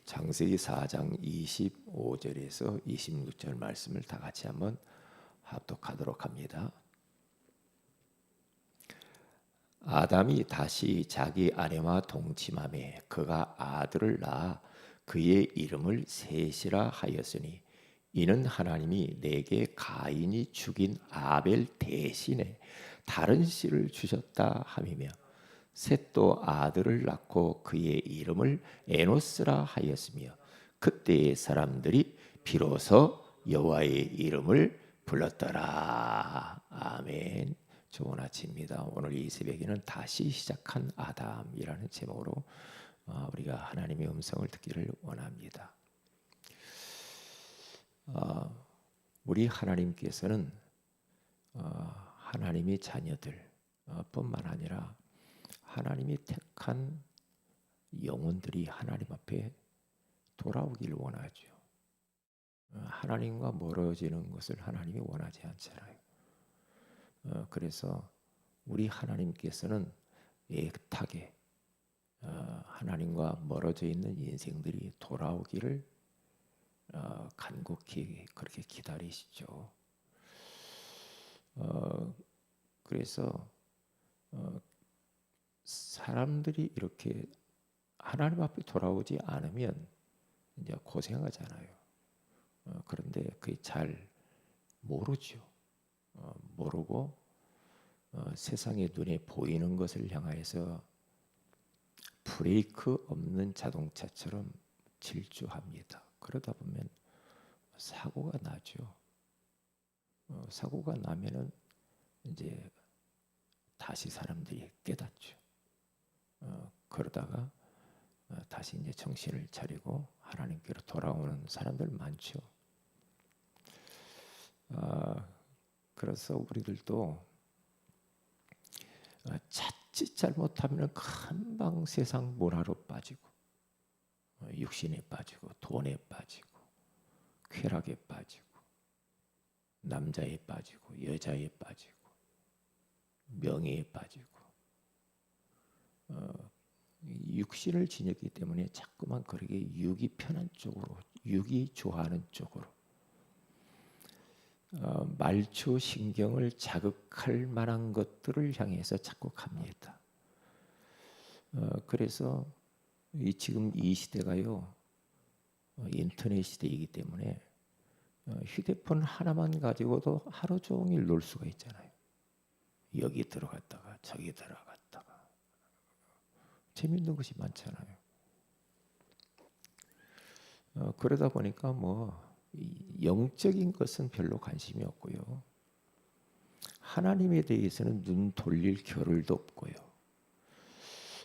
창세기 4장 25절에서 26절 말씀을 다 같이 한번 합독하도록 합니다. 아담이 다시 자기 아내와 동침하매 그가 아들을 낳아 그의 이름을 셋이라 하였으니 이는 하나님이 내게 가인이 죽인 아벨 대신에 다른 씨를 주셨다 함이며 셋도 아들을 낳고 그의 이름을 에노스라 하였으며 그때의 사람들이 비로소 여호와의 이름을 불렀더라. 아멘. 좋은 아침입니다. 오늘 이 새벽에는 다시 시작한 아담이라는 제목으로 우리가 하나님의 음성을 듣기를 원합니다. 우리 하나님께서는 하나님의 자녀들 뿐만 아니라 하나님이 택한 영혼들이 하나님 앞에 돌아오길 원하죠. 하나님과 멀어지는 것을 하나님이 원하지 않잖아요. 그래서 우리 하나님께서는 애타게 하나님과 멀어져 있는 인생들이 돌아오기를 간곡히 그렇게 기다리시죠. 그래서 사람들이 이렇게 하나님 앞에 돌아오지 않으면 이제 고생하잖아요. 그런데 그게 잘 모르죠. 모르고 세상의 눈에 보이는 것을 향해서 브레이크 없는 자동차처럼 질주합니다. 그러다 보면 사고가 나죠. 사고가 나면은 이제 다시 사람들이 깨닫죠. 그러다가 다시 이제 정신을 차리고 하나님께로 돌아오는 사람들 많죠. 그래서 우리들도 자칫 잘못하면 금방 세상 모라로 빠지고 육신에 빠지고 돈에 빠지고 쾌락에 빠지고 남자에 빠지고 여자에 빠지고 명예에 빠지고 육신을 지녔기 때문에 자꾸만 그렇게 육이 편한 쪽으로 육이 좋아하는 쪽으로 말초 신경을 자극할 만한 것들을 향해서 자꾸 갑니다. 그래서 지금 이 시대가요 인터넷 시대이기 때문에 휴대폰 하나만 가지고도 하루 종일 놀 수가 있잖아요. 여기 들어갔다가 저기 들어갔다가 재밌는 것이 많잖아요. 그러다 보니까 영적인 것은 별로 관심이 없고요. 하나님에 대해서는 눈 돌릴 겨를도 없고요.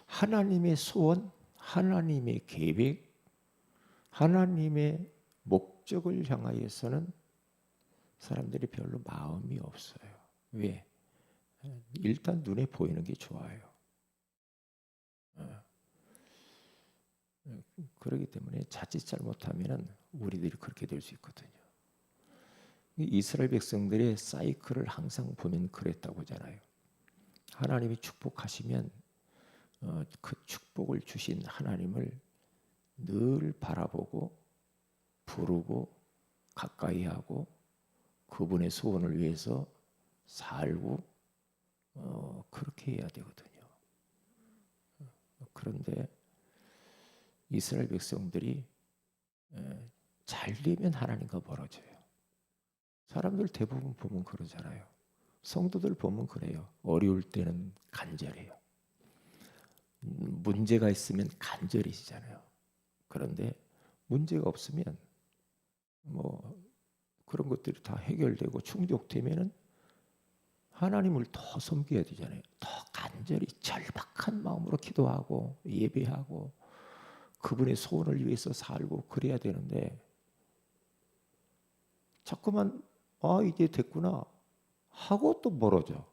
하나님의 소원, 하나님의 계획, 하나님의 목적을 향하여서는 사람들이 별로 마음이 없어요. 왜? 일단 눈에 보이는 게 좋아요. 그렇기 때문에 자칫 잘못하면 우리들이 그렇게 될 수 있거든요. 이스라엘 백성들의 사이클을 항상 보면 그랬다고 하잖아요. 하나님이 축복하시면 그 축복을 주신 하나님을 늘 바라보고 부르고 가까이 하고 그분의 소원을 위해서 살고 그렇게 해야 되거든요. 그런데 이스라엘 백성들이 잘 되면 하나님과 멀어져요. 사람들 대부분 보면 그러잖아요. 성도들 보면 그래요. 어려울 때는 간절해요. 문제가 있으면 간절해지잖아요. 그런데 문제가 없으면 그런 것들이 다 해결되고 충족되면은 하나님을 더 섬겨야 되잖아요. 더 간절히 절박한 마음으로 기도하고 예배하고 그분의 소원을 위해서 살고 그래야 되는데 자꾸만 이제 됐구나 하고 또 멀어져.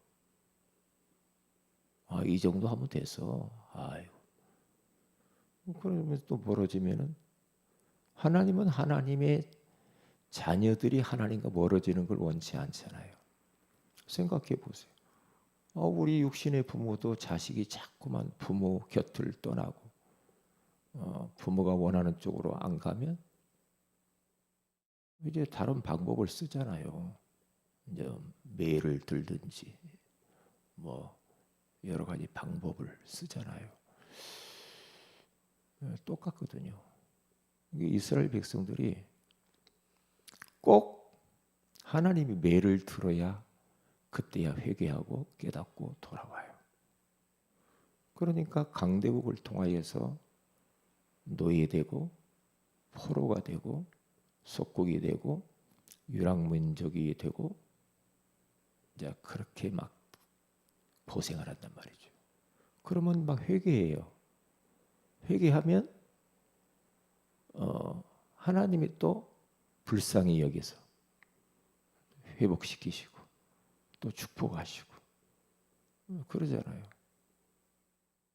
이 정도 하면 됐어. 그러면서 또 멀어지면은 하나님은 하나님의 자녀들이 하나님과 멀어지는 걸 원치 않잖아요. 생각해 보세요. 우리 육신의 부모도 자식이 자꾸만 부모 곁을 떠나고 부모가 원하는 쪽으로 안 가면 이제 다른 방법을 쓰잖아요. 이제 매를 들든지 뭐 여러 가지 방법을 쓰잖아요. 똑같거든요. 이게 이스라엘 백성들이 꼭 하나님이 매를 들어야 그때야 회개하고 깨닫고 돌아와요. 그러니까 강대국을 통하여서 노예되고 포로가 되고 속국이 되고 유랑민족이 되고 이제 그렇게 막 고생을 한단 말이죠. 그러면 막 회개해요. 회개하면 하나님이 또 불쌍히 여기서 회복시키시고 또 축복하시고 그러잖아요.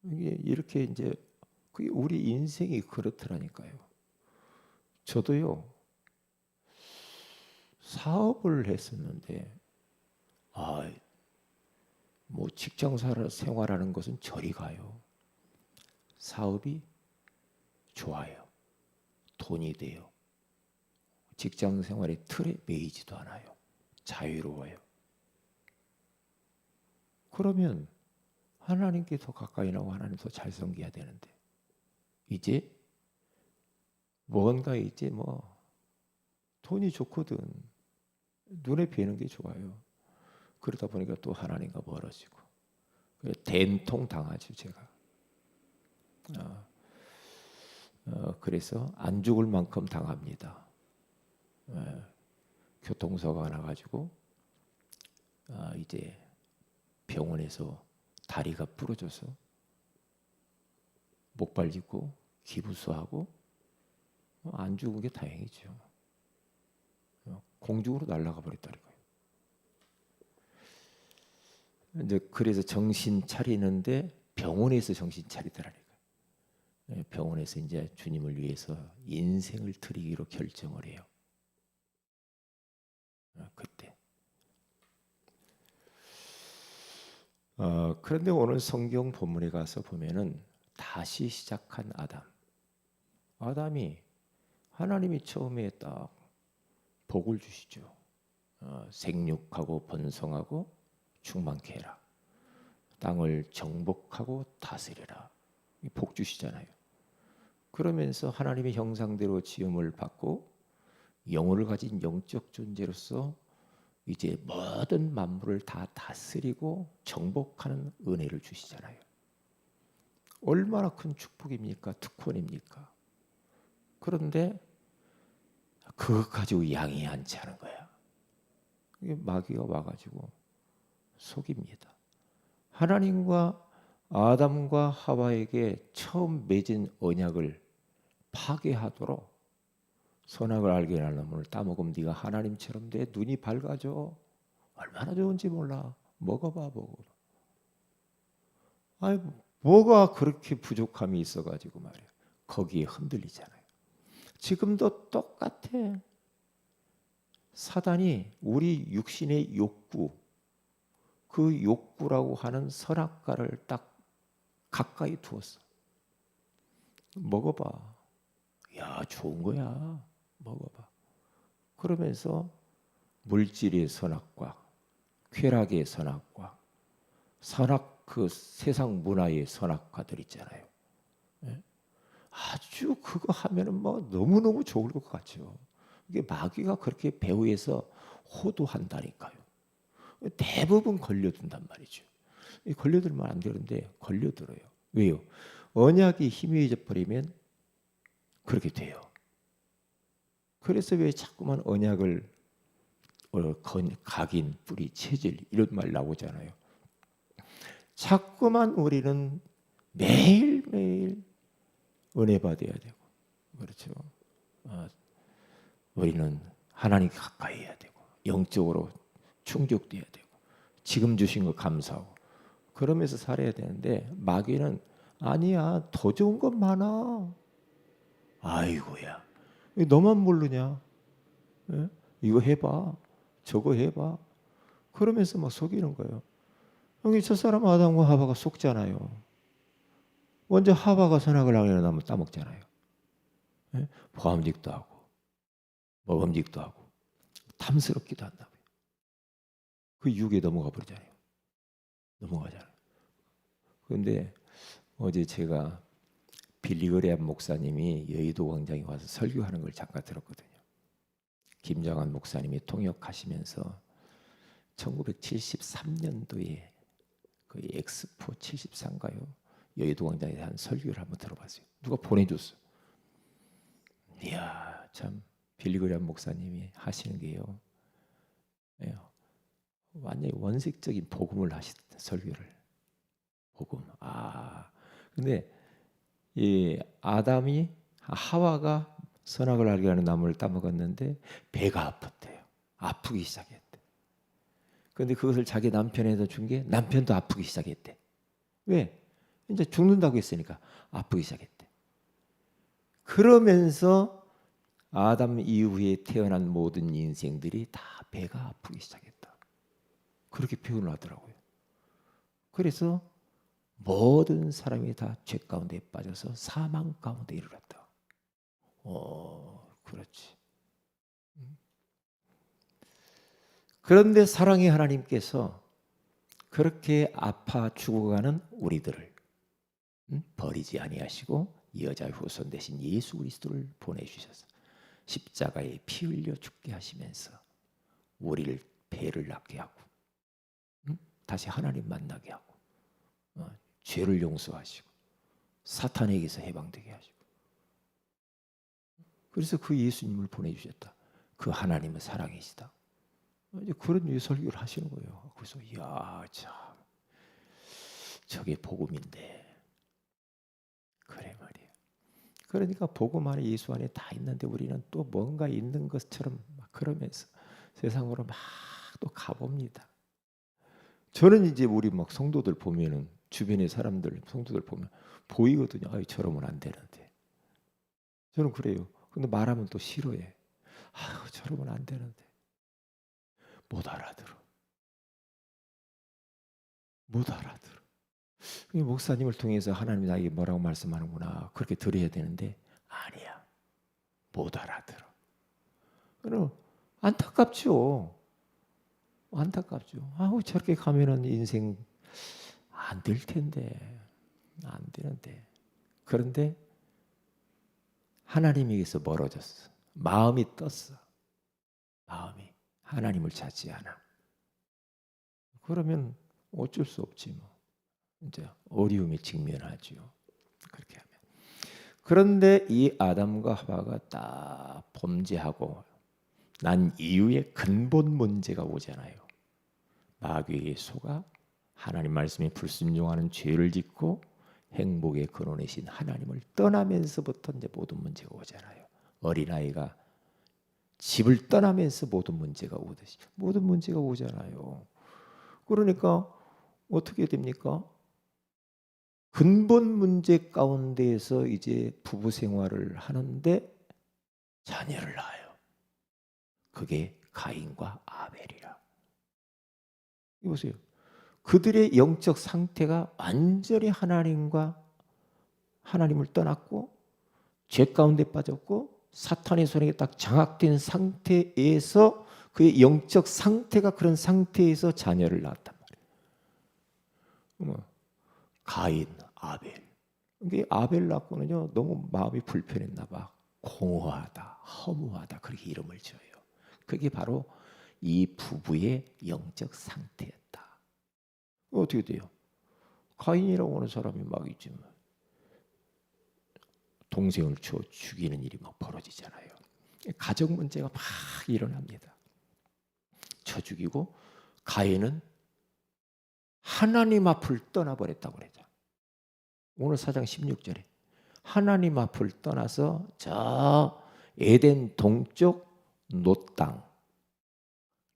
이게 이렇게 이제 그게 우리 인생이 그렇더라니까요. 저도요 사업을 했었는데 뭐 직장 생활하는 것은 저리 가요. 사업이 좋아요. 돈이 돼요. 직장 생활의 틀에 매이지도 않아요. 자유로워요. 그러면 하나님께 더 가까이 나고 하나님 더 잘 섬겨야 되는데 이제 뭔가 이제 뭐 돈이 좋거든. 눈에 뵈는 게 좋아요. 그러다 보니까 또 하나님과 멀어지고 된통 당하죠 제가. 그래서 안 죽을 만큼 당합니다. 교통사고가 나가지고 이제 병원에서 다리가 부러져서 목발 짚고 기부수하고 안 죽은 게 다행이죠. 공중으로 날아가 버렸다니까요. 이제 그래서 정신 차리는데 병원에서 정신 차리더라니까요. 병원에서 이제 주님을 위해서 인생을 드리기로 결정을 해요. 그때. 그런데 오늘 성경 본문에 가서 보면은 다시 시작한 아담이 하나님이 처음에 딱 복을 주시죠. 생육하고 번성하고 충만케 해라. 땅을 정복하고 다스려라. 복 주시잖아요. 그러면서 하나님의 형상대로 지음을 받고 영혼을 가진 영적 존재로서 이제 모든 만물을 다 다스리고 정복하는 은혜를 주시잖아요. 얼마나 큰 축복입니까? 특권입니까? 그런데 그것 가지고 양이한치 않은 거야. 이게 마귀가 와가지고 속입니다. 하나님과 아담과 하와에게 처음 맺은 언약을 파괴하도록 선악을 알게 하는 나무를 따먹으면 네가 하나님처럼 돼. 눈이 밝아져. 얼마나 좋은지 몰라. 먹어봐. 아니 뭐가 그렇게 부족함이 있어가지고 말이야. 거기에 흔들리잖아요. 지금도 똑같아. 사단이 우리 육신의 욕구, 그 욕구라고 하는 선악과를 딱 가까이 두었어. 먹어봐. 야, 좋은 거야. 먹어봐. 그러면서 물질의 선악과, 쾌락의 선악과, 그 세상 문화의 선악과들 있잖아요. 아주 그거 하면은 뭐 너무너무 좋을 것 같죠. 이게 마귀가 그렇게 배후에서 호도한다니까요. 대부분 걸려든단 말이죠. 걸려들면 안 되는데 걸려들어요. 왜요? 언약이 희미해져 버리면 그렇게 돼요. 그래서 왜 자꾸만 언약을 각인, 뿌리, 체질 이런 말 나오잖아요. 자꾸만 우리는 매일매일 은혜 받아야 되고 그렇죠. 우리는 하나님 가까이 해야 되고 영적으로 충족돼야 되고 지금 주신 거 감사하고 그러면서 살아야 되는데 마귀는 아니야 더 좋은 것 많아. 아이고야 너만 모르냐? 예? 이거 해봐 저거 해봐 그러면서 막 속이는 거예요. 형이 저 사람 아담과 하와가 속잖아요. 먼저 하와가 선악을 알게 하는 나무 따먹잖아요. 예? 보암직도 하고 먹음직도 하고 탐스럽기도 한다고요. 그 유혹에 넘어가 버리잖아요. 넘어가잖아요. 그런데 어제 제가 빌리그레암 목사님이 여의도 광장에 와서 설교하는 걸 잠깐 들었거든요. 김정한 목사님이 통역하시면서 1973년도에 그 엑스포 73가요? 여의도 광장에 한 설교를 한번 들어봤어요. 누가 보내줬어. 이야, 참 빌리그레암 목사님이 하시는 게요. 예, 완전히 원색적인 복음을 하시던 설교를. 복음. 근데 이 아담이 하와가 선악을 알게 하는 나무를 따먹었는데 배가 아팠대요. 아프기 시작했대. 그런데 그것을 자기 남편에다 준 게 남편도 아프기 시작했대. 왜? 이제 죽는다고 했으니까 아프기 시작했대. 그러면서 아담 이후에 태어난 모든 인생들이 다 배가 아프기 시작했다. 그렇게 표현을 하더라고요. 그래서 모든 사람이 다 죄 가운데 빠져서 사망 가운데 이르렀다. 그렇지. 그런데 사랑의 하나님께서 그렇게 아파 죽어가는 우리들을 버리지 아니하시고 여자의 후손 대신 예수 그리스도를 보내주셔서 십자가에 피 흘려 죽게 하시면서 우리를 배를 낫게 하고 다시 하나님 만나게 하고 죄를 용서하시고 사탄에게서 해방되게 하시고 그래서 그 예수님을 보내주셨다. 그 하나님은 사랑이시다. 이제 그런 설교를 하시는 거예요. 그래서 이야 참 저게 복음인데 그래 말이에요. 그러니까 복음 안에 예수 안에 다 있는데 우리는 또 뭔가 있는 것처럼 막 그러면서 세상으로 막 또 가봅니다. 저는 이제 우리 막 성도들 보면은 주변의 사람들 성도들 보면 보이거든요. 아유 저러면 안 되는데. 저는 그래요. 근데 말하면 또 싫어해. 아유 저러면 안 되는데. 못 알아들어. 못 알아들어. 목사님을 통해서 하나님이 나에게 뭐라고 말씀하는구나. 그렇게 들어야 되는데 아니야. 못 알아들어. 그럼 안타깝죠. 안타깝죠. 아우 저렇게 가면은 인생 안 될 텐데. 안 되는데. 그런데 하나님에게서 멀어졌어. 마음이 떴어. 마음이 하나님을 찾지 않아. 그러면 어쩔 수 없지 뭐. 이제 어려움에 직면하죠. 그렇게 하면. 그런데 이 아담과 하와가 딱 범죄하고 난 이후에 근본 문제가 오잖아요. 마귀에게 속아 하나님 말씀에 불순종하는 죄를 짓고 행복의 근원이신 하나님을 떠나면서부터 이제 모든 문제가 오잖아요. 어린아이가 집을 떠나면서 모든 문제가 오듯이 모든 문제가 오잖아요. 그러니까 어떻게 됩니까? 근본 문제 가운데에서 이제 부부 생활을 하는데 자녀를 낳아요. 그게 가인과 아벨이라. 이보세요. 그들의 영적 상태가 완전히 하나님을 떠났고 죄 가운데 빠졌고 사탄의 손에 딱 장악된 상태에서 그의 영적 상태가 그런 상태에서 자녀를 낳았단 말이에요. 가인, 아벨. 이게 아벨 낳고는요 너무 마음이 불편했나 봐. 공허하다, 허무하다 그렇게 이름을 지어요. 그게 바로 이 부부의 영적 상태였다. 어떻게 돼요? 가인이라고 하는 사람이 막 있지 뭐. 동생을 쳐 죽이는 일이 막 벌어지잖아요. 가정 문제가 막 일어납니다. 쳐 죽이고 가인은 하나님 앞을 떠나버렸다고 그러죠. 오늘 4장 16절에 하나님 앞을 떠나서 저 에덴 동쪽 놋 땅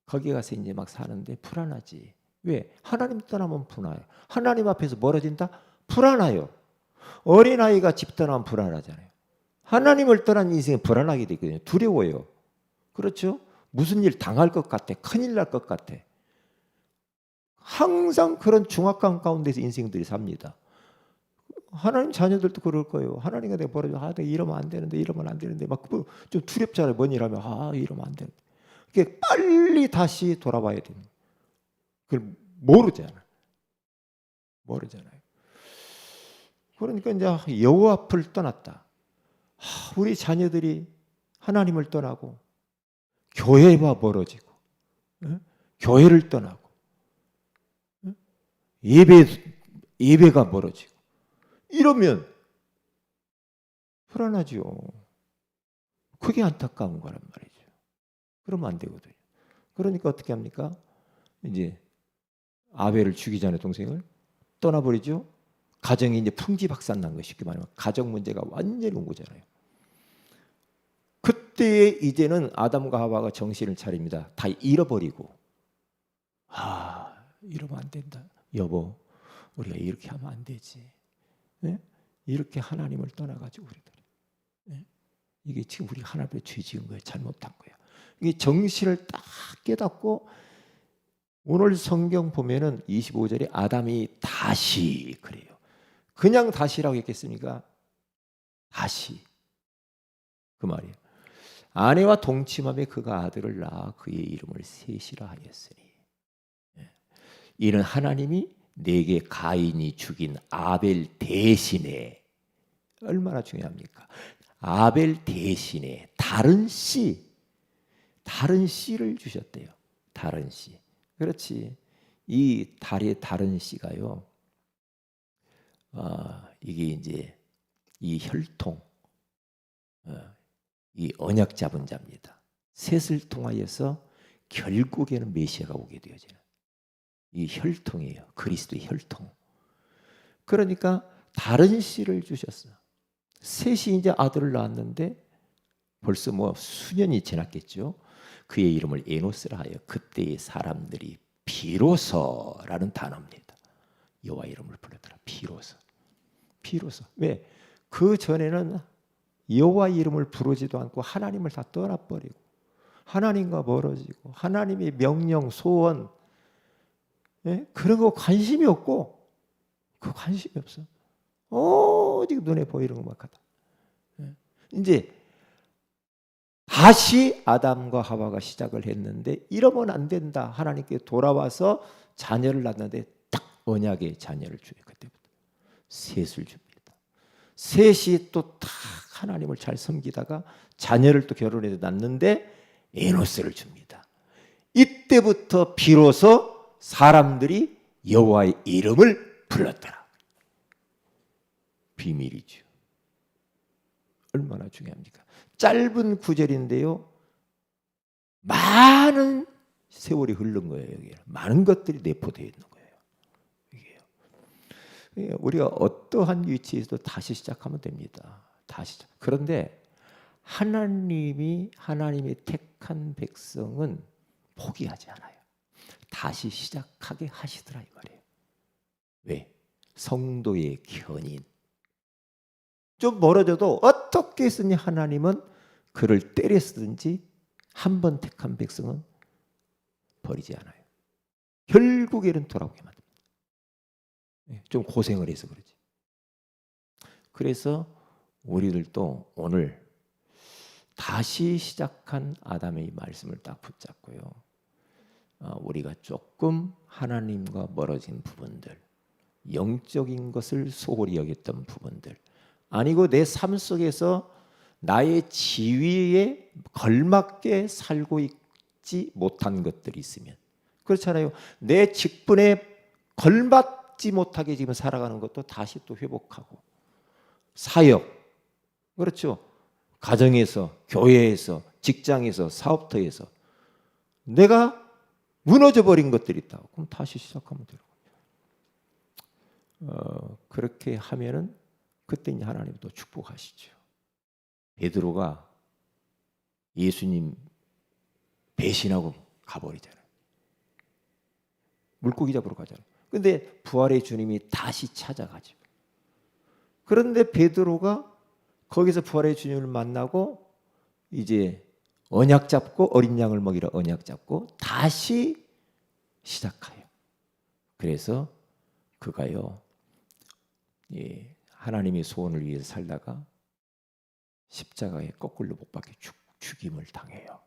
거기 가서 이제 막 사는데 불안하지. 왜? 하나님 떠나면 불안해요. 하나님 앞에서 멀어진다? 불안해요. 어린아이가 집 떠나면 불안하잖아요. 하나님을 떠난 인생이 불안하게 되거든요. 두려워요. 그렇죠? 무슨 일 당할 것 같아. 큰일 날 것 같아. 항상 그런 중압감 가운데서 인생들이 삽니다. 하나님 자녀들도 그럴 거예요. 하나님과 내가 벌어져, 내가 이러면 안 되는데, 이러면 안 되는데, 막 좀 두렵잖아요. 뭔 일하면, 이러면 안 되는데. 그게 빨리 다시 돌아봐야 됩니다. 그걸 모르잖아요. 그러니까 이제 여호와 앞을 떠났다. 우리 자녀들이 하나님을 떠나고 교회와 멀어지고, 교회를 떠나고, 예배가 멀어지고, 이러면 불안하죠. 그게 안타까운 거란 말이죠. 그러면 안 되거든요. 그러니까 어떻게 합니까? 이제 아벨을 죽이지 않은 동생을 떠나버리죠. 가정이 이제 풍지박산난 것이, 쉽게 말하면 가정 문제가 완전히 온 거잖아요. 그때 이제는 아담과 하와가 정신을 차립니다. 다 잃어버리고, 이러면 안 된다. 여보, 우리가 이렇게 하면 안 되지. 네? 이렇게 하나님을 떠나가지고 우리들이. 네? 이게 지금 우리 하나님의 죄 지은 거예요. 잘못한 거예요. 이게 정신을 딱 깨닫고, 오늘 성경 보면은 25절에 아담이 다시 그래요. 그냥 다시라고 했겠습니까? 다시. 그 말이에요. 아내와 동침함에 그가 아들을 낳아 그의 이름을 셋이라 하였으니, 이는 하나님이 내게 가인이 죽인 아벨 대신에, 얼마나 중요합니까? 아벨 대신에 다른 씨를 주셨대요. 다른 씨. 그렇지. 이 달의 다른 씨가요. 이게 이제 이 혈통, 이 언약 잡은 자입니다. 셋을 통하여서 결국에는 메시아가 오게 되어지는 이 혈통이에요. 그리스도의 혈통. 그러니까 다른 씨를 주셨어. 셋이 이제 아들을 낳았는데 벌써 뭐 수년이 지났겠죠. 그의 이름을 에노스라 하여 그때의 사람들이 비로소라는 단어입니다. 여호와 이름을 불렀더라. 비로소. 왜? 그 전에는 여호와 이름을 부르지도 않고 하나님을 다 떠나버리고, 하나님과 멀어지고, 하나님의 명령, 소원, 그런 거 관심이 없고, 그 관심이 없어. 오직 눈에 보이는 것만 하다. 이제 다시 아담과 하와가 시작을 했는데, 이러면 안 된다. 하나님께 돌아와서 자녀를 낳는데 딱 언약의 자녀를 줘요. 그때부터 셋을 줍니다. 셋이 또 딱 하나님을 잘 섬기다가 자녀를 또 결혼해서 낳는데 에노스를 줍니다. 이때부터 비로소 사람들이 여호와의 이름을 불렀더라. 비밀이죠. 얼마나 중요합니까? 짧은 구절인데요, 많은 세월이 흐른 거예요. 여기 많은 것들이 내포되어 있는 거예요. 이게요. 우리가 어떠한 위치에서도 다시 시작하면 됩니다. 그런데 하나님의 택한 백성은 포기하지 않아요. 다시 시작하게 하시더라 이 말이에요. 왜? 성도의 견인. 좀 멀어져도 어떻게 했으니 하나님은 그를 때렸든지 한 번 택한 백성은 버리지 않아요. 결국에는 돌아오게 만듭니다. 좀 고생을 해서 그러지. 그래서 우리들도 오늘 다시 시작한 아담의 말씀을 딱 붙잡고요. 우리가 조금 하나님과 멀어진 부분들, 영적인 것을 소홀히 여겼던 부분들, 아니고 내 삶 속에서 나의 지위에 걸맞게 살고 있지 못한 것들이 있으면, 그렇잖아요. 내 직분에 걸맞지 못하게 지금 살아가는 것도 다시 또 회복하고, 사역, 그렇죠. 가정에서, 교회에서, 직장에서, 사업터에서 내가 무너져 버린 것들이 있다고. 그럼 다시 시작하면 되는 거죠. 그렇게 하면은 그때 이제 하나님 또 축복하시죠. 베드로가 예수님 배신하고 가버리잖아요. 물고기 잡으러 가잖아요. 근데 부활의 주님이 다시 찾아가죠. 그런데 베드로가 거기서 부활의 주님을 만나고 이제 언약 잡고, 어린 양을 먹이라 언약 잡고 다시 시작해요. 그래서 그가요, 하나님의 소원을 위해서 살다가 십자가에 거꾸로 못 박혀 죽임을 당해요.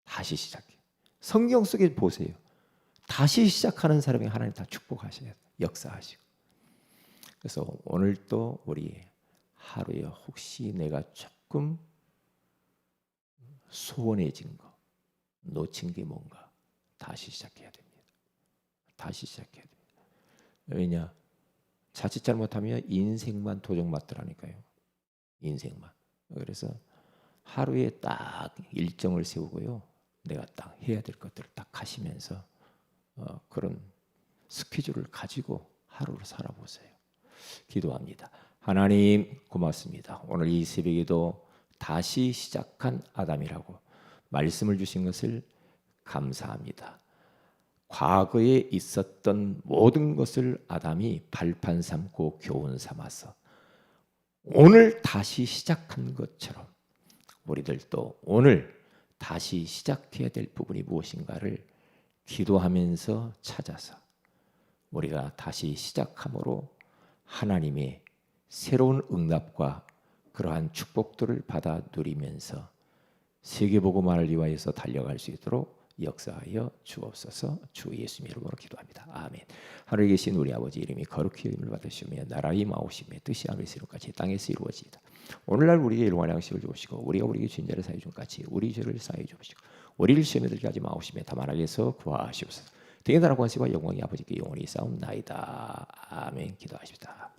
다시 시작해. 성경 속에 보세요. 다시 시작하는 사람이 하나님 다 축복하셔요. 역사하시고. 그래서 오늘 또 우리 하루에 혹시 내가 조금 소원해진 거, 놓친 게 뭔가 다시 시작해야 됩니다. 다시 시작해야 됩니다. 왜냐? 자칫 잘못하면 인생만 도적맞더라니까요. 인생만. 그래서 하루에 딱 일정을 세우고요. 내가 딱 해야 될 것들을 딱 하시면서 그런 스케줄을 가지고 하루를 살아보세요. 기도합니다. 하나님 고맙습니다. 오늘 이 새벽에도 다시 시작한 아담이라고 말씀을 주신 것을 감사합니다. 과거에 있었던 모든 것을 아담이 발판 삼고 교훈 삼아서 오늘 다시 시작한 것처럼 우리들도 오늘 다시 시작해야 될 부분이 무엇인가를 기도하면서 찾아서 우리가 다시 시작함으로 하나님의 새로운 응답과 그러한 축복들을 받아 누리면서 세계복음화를 위하여서 달려갈 수 있도록 역사하여 주옵소서. 주 예수님 이름으로 기도합니다. 아멘. 하늘에 계신 우리 아버지 이름이 거룩히 여김을 받으시며 나라의 마오심에 뜻이 하늘에서 이루어지듯이 땅에서 이루어지이다. 오늘날 우리에게 일용할 양식을 주옵시고 우리가 우리에게 죄인 자를 사해 준 같이 우리 죄를 사해 주옵시고 우리를 시험에 들게 하지 마옵시며 다만 악에서 구하시옵소서. 등에 달한 권세와 영광이 아버지께 영원히 싸움나이다. 아멘. 기도하십시다.